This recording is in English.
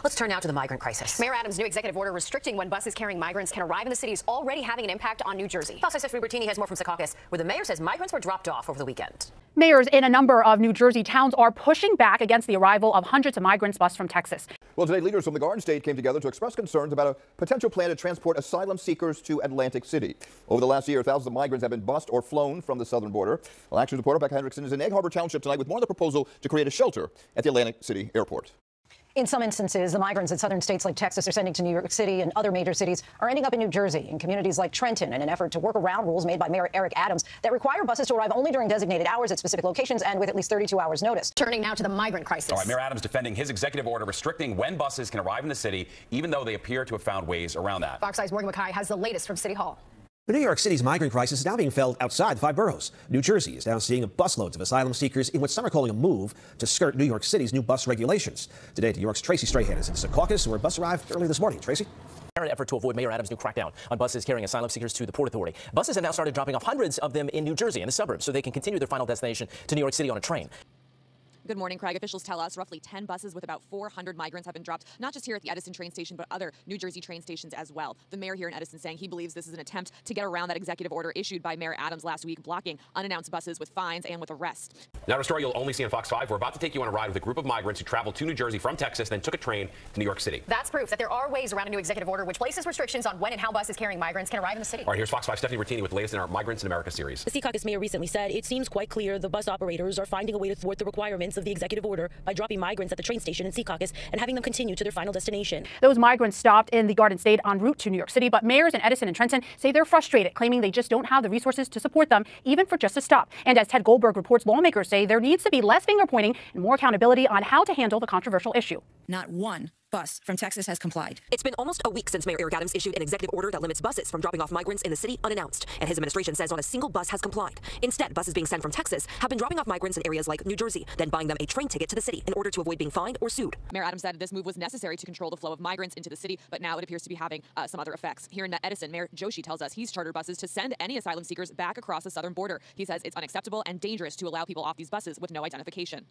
Let's turn now to the migrant crisis. Mayor Adams' new executive order restricting when buses carrying migrants can arrive in the city is already having an impact on New Jersey. Fox 6's Bertini has more from Secaucus, where the mayor says migrants were dropped off over the weekend. Mayors in a number of New Jersey towns are pushing back against the arrival of hundreds of migrants bused from Texas. Well, today leaders from the Garden State came together to express concerns about a potential plan to transport asylum seekers to Atlantic City. Over the last year, thousands of migrants have been bused or flown from the southern border. Well, Action's reporter Becca Hendrickson is in Egg Harbor Township tonight with more on the proposal to create a shelter at the Atlantic City airport. In some instances, the migrants that southern states like Texas are sending to New York City and other major cities are ending up in New Jersey, in communities like Trenton, in an effort to work around rules made by Mayor Eric Adams that require buses to arrive only during designated hours at specific locations and with at least 32 hours notice. Turning now to the migrant crisis. All right, Mayor Adams defending his executive order restricting when buses can arrive in the city, even though they appear to have found ways around that. Fox 5's Morgan McKay has the latest from City Hall. New York City's migrant crisis is now being felt outside the 5 boroughs. New Jersey is now seeing busloads of asylum seekers in what some are calling a move to skirt New York City's new bus regulations. Today, New York's Tracy Strahan is in Secaucus, where a bus arrived early this morning. Tracy? An effort to avoid Mayor Adams' new crackdown on buses carrying asylum seekers to the Port Authority. Buses have now started dropping off hundreds of them in New Jersey and the suburbs so they can continue their final destination to New York City on a train. Good morning, Craig. Officials tell us roughly 10 buses with about 400 migrants have been dropped, not just here at the Edison train station, but other New Jersey train stations as well. The mayor here in Edison saying he believes this is an attempt to get around that executive order issued by Mayor Adams last week, blocking unannounced buses with fines and with arrests. Now, a story you'll only see on Fox 5. We're about to take you on a ride with a group of migrants who traveled to New Jersey from Texas, then took a train to New York City. That's proof that there are ways around a new executive order which places restrictions on when and how buses carrying migrants can arrive in the city. All right, here's Fox 5 Stephanie Bertini with the latest in our Migrants in America series. The Secaucus mayor recently said it seems quite clear the bus operators are finding a way to thwart the requirements of the executive order by dropping migrants at the train station in Secaucus and having them continue to their final destination. Those migrants stopped in the Garden State en route to New York City, but mayors in Edison and Trenton say they're frustrated, claiming they just don't have the resources to support them, even for just a stop. And as Ted Goldberg reports, lawmakers say there needs to be less finger pointing and more accountability on how to handle the controversial issue. Not one bus from Texas has complied. It's been almost a week since Mayor Eric Adams issued an executive order that limits buses from dropping off migrants in the city unannounced, and his administration says not a single bus has complied. Instead, buses being sent from Texas have been dropping off migrants in areas like New Jersey, then buying them a train ticket to the city in order to avoid being fined or sued. Mayor Adams said this move was necessary to control the flow of migrants into the city, but now it appears to be having some other effects. Here in Edison, Mayor Joshi tells us he's chartered buses to send any asylum seekers back across the southern border. He says it's unacceptable and dangerous to allow people off these buses with no identification.